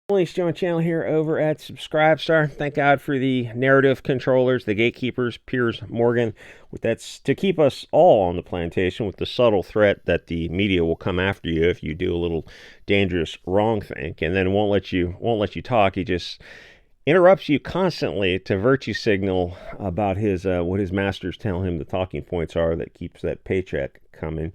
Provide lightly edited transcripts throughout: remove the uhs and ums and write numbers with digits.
Join channel here over at SubScribestar. Thank God for the narrative controllers, the gatekeepers, Piers Morgan. That's to keep us all on the plantation with the subtle threat that the media will come after you if you do a little dangerous wrong thing, and then won't let you talk. He just interrupts you constantly to virtue signal about his what his masters tell him the talking points are that keeps that paycheck coming.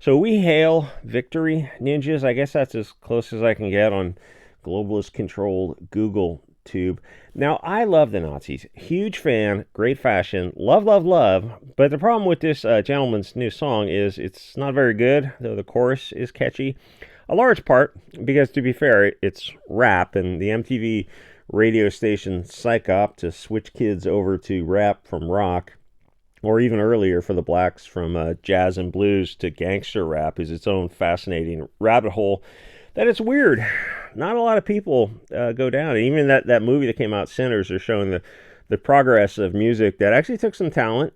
So we hail victory, ninjas. I guess that's as close as I can get on globalist-controlled Google Tube. Now, I love the Nazis. Huge fan, great fashion, love, love, love. But the problem with this gentleman's new song is it's not very good, though the chorus is catchy. A large part, because to be fair, it's rap, and the MTV radio station psych op to switch kids over to rap from rock, or even earlier for the blacks from jazz and blues to gangster rap, is its own fascinating rabbit hole that it's weird. Not a lot of people go down. And even that movie that came out, Sinners, are showing the progress of music that actually took some talent,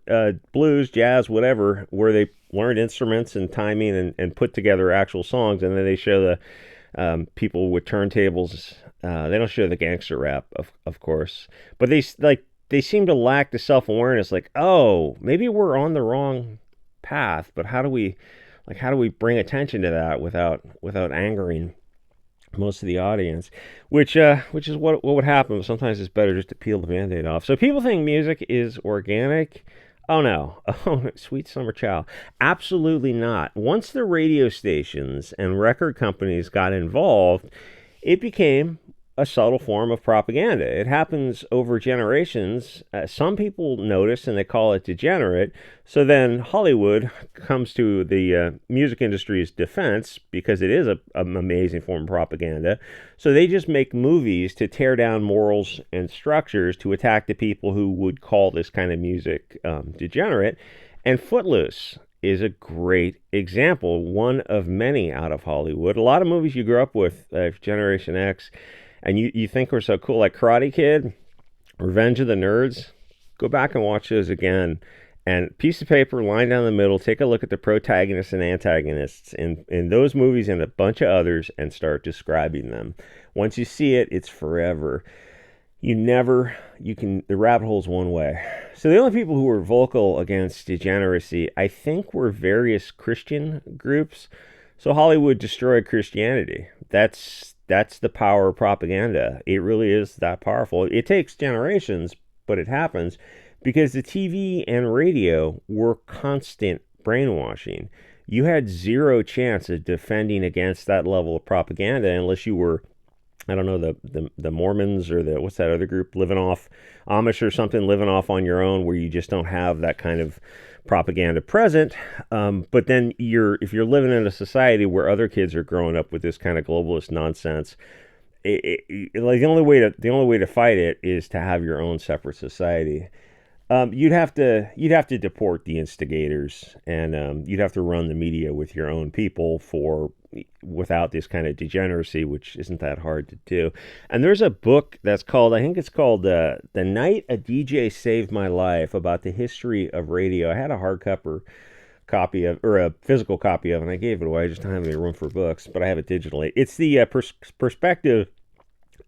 blues, jazz, whatever, where they learned instruments and timing and put together actual songs. And then they show the people with turntables. They don't show the gangster rap, of course. But they seem to lack the self-awareness. Like, oh, maybe we're on the wrong path, but how do we bring attention to that without angering most of the audience, which is what would happen. But sometimes it's better just to peel the Band-Aid off. So people think music is organic. Oh no, oh sweet summer child, absolutely not. Once the radio stations and record companies got involved, it became a subtle form of propaganda. It happens over generations. Some people notice and they call it degenerate. So then Hollywood comes to the music industry's defense because it is an amazing form of propaganda. So they just make movies to tear down morals and structures to attack the people who would call this kind of music degenerate. And Footloose is a great example, one of many out of Hollywood. A lot of movies you grew up with, Generation X, and you think we're so cool, like Karate Kid, Revenge of the Nerds. Go back and watch those again. And piece of paper, line down the middle, take a look at the protagonists and antagonists in those movies and a bunch of others and start describing them. Once you see it, it's forever. The rabbit hole's one way. So the only people who were vocal against degeneracy, I think, were various Christian groups. So Hollywood destroyed Christianity. That's the power of propaganda. It really is that powerful. It takes generations, but it happens because the TV and radio were constant brainwashing. You had zero chance of defending against that level of propaganda unless you were, I don't know, the Mormons or what's that other group, living off Amish or something, living off on your own, where you just don't have that kind of propaganda present. But then if you're living in a society where other kids are growing up with this kind of globalist nonsense, like the only way to fight it is to have your own separate society. You'd have to deport the instigators, and you'd have to run the media with your own people without this kind of degeneracy, which isn't that hard to do. And there's a book that's called, I think it's called The Night a DJ Saved My Life, about the history of radio. I had a hardcover copy of, or a physical copy of, and I gave it away. I just don't have any room for books, but I have it digitally. It's the perspective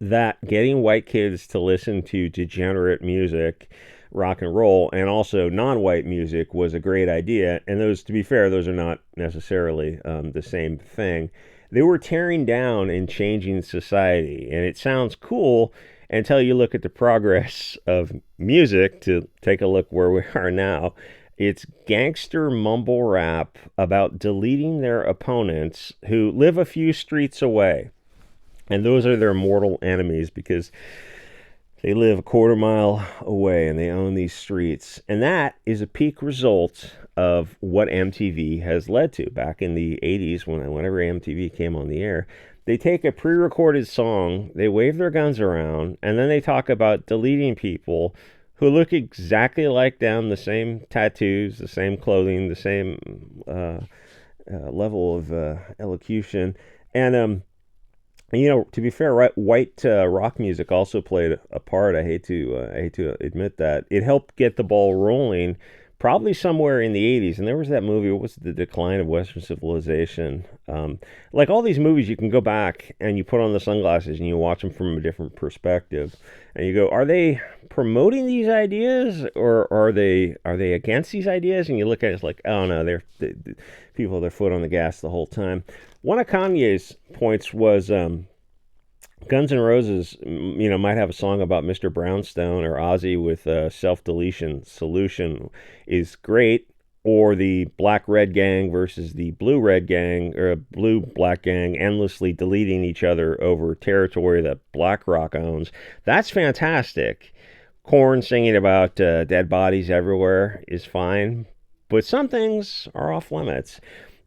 that getting white kids to listen to degenerate music, rock and roll, and also non-white music was a great idea. And those, to be fair, those are not necessarily the same thing. They were tearing down and changing society, and it sounds cool until you look at the progress of music. To take a look where we are now, it's gangster mumble rap about deleting their opponents who live a few streets away, and those are their mortal enemies because they live a quarter mile away and they own these streets. And that is a peak result of what MTV has led to. Back in the 80s, whenever MTV came on the air, they take a pre-recorded song, they wave their guns around, and then they talk about deleting people who look exactly like them, the same tattoos, the same clothing, the same level of elocution. And to be fair, right, white rock music also played a part. I hate to admit that. It helped get the ball rolling, probably somewhere in the 80s. And there was that movie, what was it, The Decline of Western Civilization? Like all these movies, you can go back and you put on the sunglasses and you watch them from a different perspective. And you go, are they promoting these ideas, or are they against these ideas? And you look at it, it's like, oh no, they people have their foot on the gas the whole time. One of Kanye's points was Guns N' Roses, might have a song about Mr. Brownstone, or Ozzy with self-deletion solution is great, or the black-red gang versus the blue-red gang, or blue-black gang endlessly deleting each other over territory that BlackRock owns. That's fantastic. Korn singing about dead bodies everywhere is fine, but some things are off limits.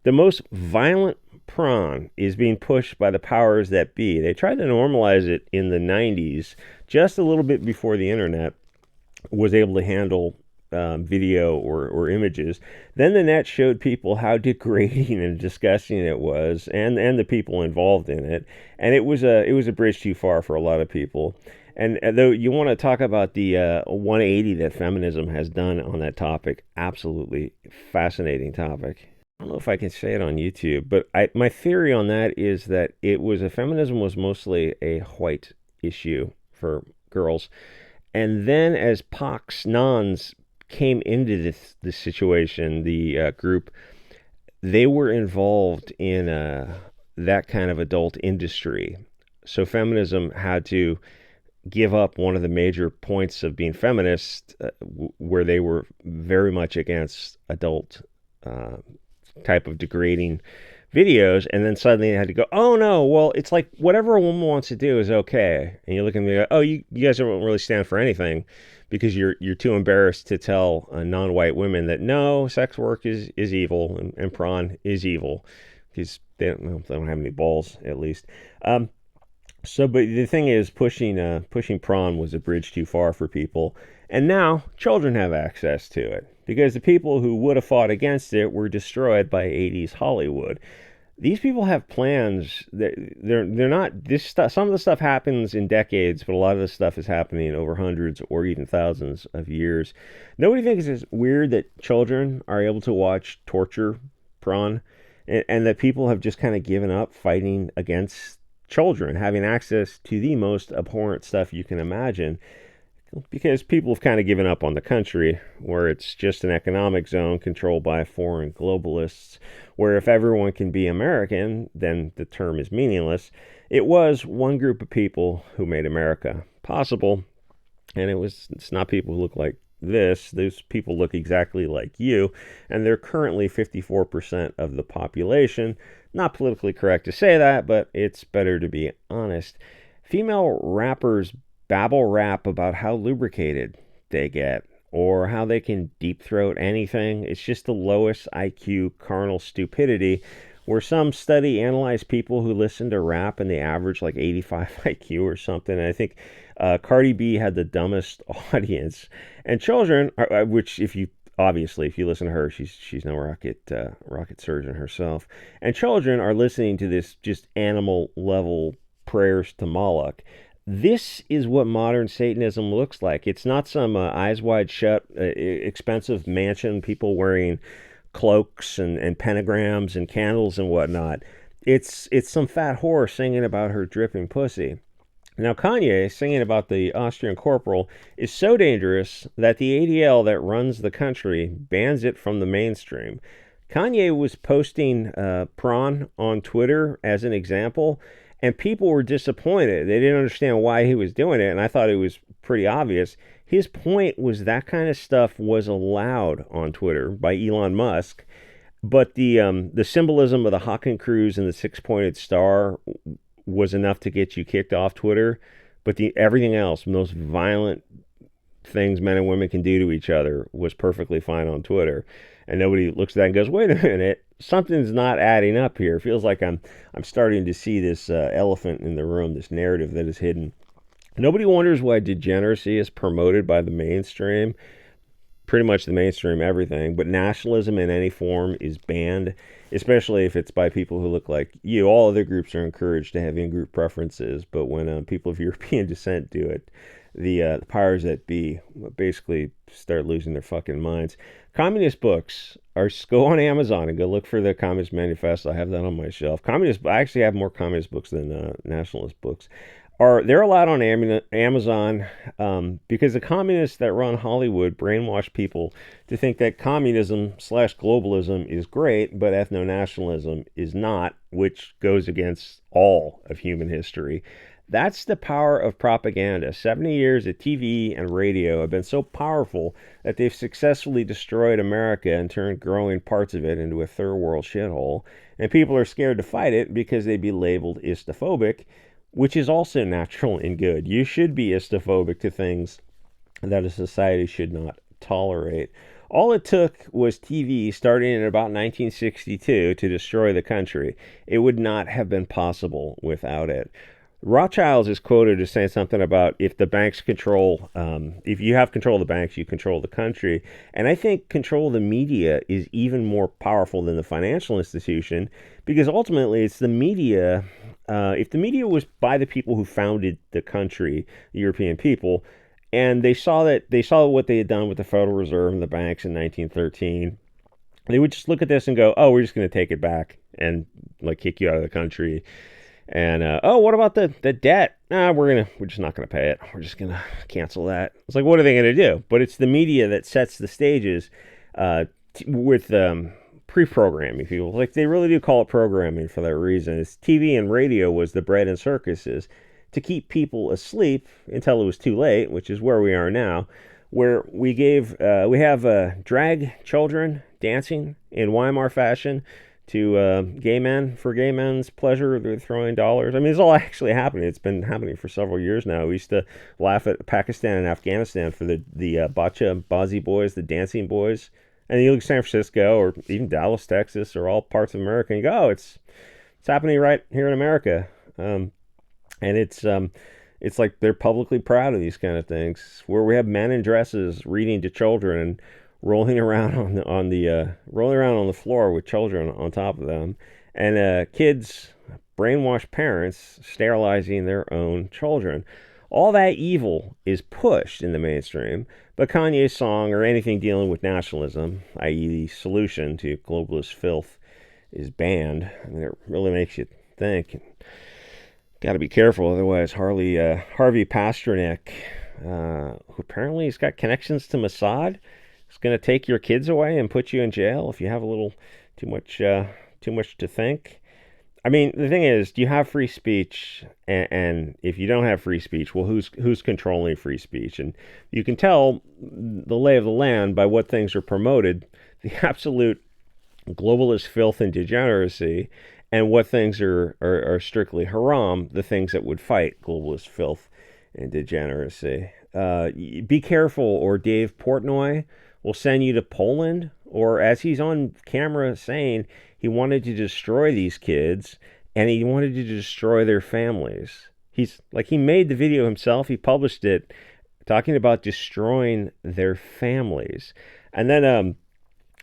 The most violent prawn is being pushed by the powers that be. They tried to normalize it in the 90s, just a little bit before the internet was able to handle video or images. Then the net showed people how degrading and disgusting it was, and the people involved in it. And it was a bridge too far for a lot of people. And though you want to talk about the 180 that feminism has done on that topic, absolutely fascinating topic. I don't know if I can say it on YouTube, but my theory on that is that feminism was mostly a white issue for girls. And then as Pox Nons came into this situation, the group, they were involved in that kind of adult industry. So feminism had to give up one of the major points of being feminist, where they were very much against adult type of degrading videos, and then suddenly they had to go, oh no, well, it's like whatever a woman wants to do is okay. And you look at me and go, oh, you guys don't really stand for anything, because you're too embarrassed to tell non-white women that no, sex work is evil, and prawn is evil, because they don't have any balls, at least. But the thing is, pushing prawn was a bridge too far for people, and now children have access to it, because the people who would have fought against it were destroyed by 80s Hollywood. These people have plans. They're not this stuff. Some of the stuff happens in decades, but a lot of the stuff is happening over hundreds or even thousands of years. Nobody thinks it's weird that children are able to watch torture prawn, and that people have just kind of given up fighting against children having access to the most abhorrent stuff you can imagine, because people have kind of given up on the country, where it's just an economic zone controlled by foreign globalists, where if everyone can be American, then the term is meaningless. It was one group of people who made America possible, and it's not people who look like this. Those people look exactly like you, and they're currently 54% of the population. Not politically correct to say that, but it's better to be honest. Female rappers babble rap about how lubricated they get, or how they can deep throat anything. It's just the lowest IQ carnal stupidity, where some study analyzed people who listen to rap and they average like 85 IQ or something. And I think Cardi B had the dumbest audience. And children, which if you listen to her, she's no rocket surgeon herself. And children are listening to this just animal level prayers to Moloch. This is what modern Satanism looks like. It's not some eyes wide shut, expensive mansion, people wearing cloaks and pentagrams and candles and whatnot. It's some fat whore singing about her dripping pussy. Now, Kanye singing about the Austrian corporal is so dangerous that the ADL that runs the country bans it from the mainstream. Kanye was posting prawn on Twitter as an example, and people were disappointed. They didn't understand why he was doing it, and I thought it was pretty obvious. His point was that kind of stuff was allowed on Twitter by Elon Musk, but the symbolism of the Hawking Cruise and the six-pointed star was enough to get you kicked off Twitter. But everything else, those violent things men and women can do to each other, was perfectly fine on Twitter. And nobody looks at that and goes, wait a minute, something's not adding up here. It feels like I'm starting to see this elephant in the room, this narrative that is hidden. Nobody wonders why degeneracy is promoted by the mainstream, pretty much the mainstream everything, but nationalism in any form is banned, especially if it's by people who look like you. All other groups are encouraged to have in-group preferences, but when people of European descent do it, the powers that be basically start losing their fucking minds. Communist books are, go on Amazon and go look for the Communist Manifesto. I have that on my shelf. I actually have more communist books than nationalist books. They're allowed on Amazon because the communists that run Hollywood brainwash people to think that communism/globalism is great, but ethno-nationalism is not, which goes against all of human history. That's the power of propaganda. 70 years of TV and radio have been so powerful that they've successfully destroyed America and turned growing parts of it into a third world shithole. And people are scared to fight it because they'd be labeled Istophobic, which is also natural and good. You should be Istophobic to things that a society should not tolerate. All it took was TV starting in about 1962 to destroy the country. It would not have been possible without it. Rothschilds is quoted as saying something about if the banks control, if you have control of the banks, you control the country. And I think control of the media is even more powerful than the financial institution, because ultimately it's the media. If the media was by the people who founded the country, the European people, and they saw what they had done with the Federal Reserve and the banks in 1913, they would just look at this and go, "Oh, we're just going to take it back and like kick you out of the country." And oh, what about the debt? We're just not gonna pay it. We're just gonna cancel that. It's like, what are they gonna do? But it's the media that sets the stages with pre-programming people. Like, they really do call it programming for that reason. It's TV and radio was the bread and circuses to keep people asleep until it was too late, which is where we are now, where we have drag children dancing in Weimar fashion to gay men for gay men's pleasure. They're throwing dollars. I mean, it's all actually happening. It's been happening for several years now. We used to laugh at Pakistan and Afghanistan for the Bacha Bazi boys, the dancing boys. And you look at San Francisco or even Dallas, Texas, or all parts of America, and you go, oh, it's happening right here in America. And it's like they're publicly proud of these kind of things, where we have men in dresses reading to children and rolling around on the floor with children on top of them, and kids, brainwashed parents sterilizing their own children. All that evil is pushed in the mainstream, but Kanye's song or anything dealing with nationalism, i.e. the solution to globalist filth, is banned. I mean, it really makes you think. Got to be careful, otherwise Harvey Pasternak, who apparently has got connections to Mossad, is going to take your kids away and put you in jail if you have a little too much to think. I mean, the thing is, do you have free speech? And if you don't have free speech, well, who's controlling free speech? And you can tell the lay of the land by what things are promoted, the absolute globalist filth and degeneracy, and what things are strictly haram, the things that would fight globalist filth and degeneracy. Be careful, or Dave Portnoy will send you to Poland, or as he's on camera saying, he wanted to destroy these kids and he wanted to destroy their families. He made the video himself, he published it, talking about destroying their families. And then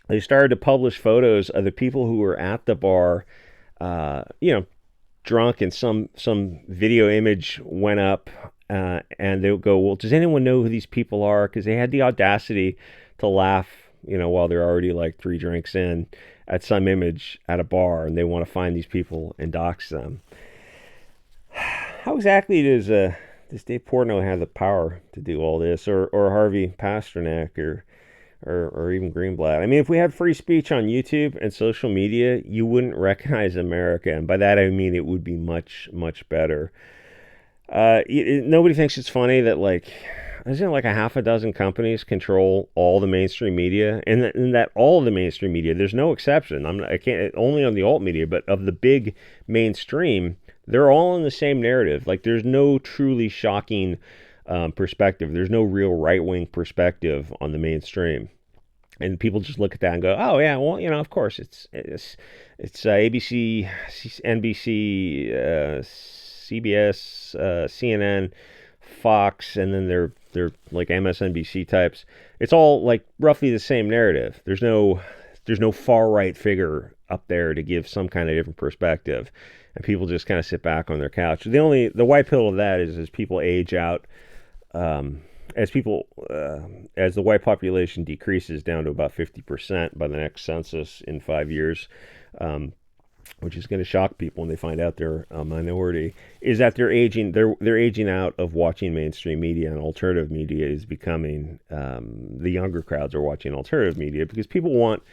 they started to publish photos of the people who were at the bar, drunk, and some video image went up, and they would go, well, does anyone know who these people are? Because they had the audacity to laugh, while they're already like 3 drinks in, at some image at a bar, and they want to find these people and dox them. How exactly does Dave Portnoy have the power to do all this, or Harvey Pasternak, or even Greenblatt? I mean, if we had free speech on YouTube and social media, you wouldn't recognize America, and by that I mean it would be much, much better. Nobody thinks it's funny that isn't it like a half a dozen companies control all the mainstream media, and that all of the mainstream media, there's no exception. I can't only on the alt media, but of the big mainstream, they're all in the same narrative. Like, there's no truly shocking perspective. There's no real right-wing perspective on the mainstream, and people just look at that and go, "Oh yeah, well, of course it's ABC, NBC, CBS, CNN, Fox, and then they're like MSNBC types. It's all like roughly the same narrative. There's no far right figure up there to give some kind of different perspective, and people just kind of sit back on their couch. The white pill of that is as people age out as people, as the white population decreases down to about 50% by the next census in 5 years, which is going to shock people when they find out they're a minority, is that they're aging. They're aging out of watching mainstream media, and alternative media is becoming. The younger crowds are watching alternative media because people want.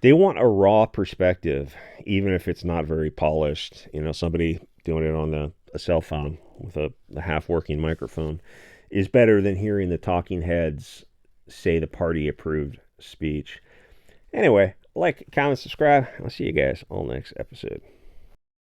They want a raw perspective, even if it's not very polished. Somebody doing it on a cell phone with a half-working microphone is better than hearing the talking heads say the party-approved speech. Anyway, like, comment, subscribe. I'll see you guys all next episode.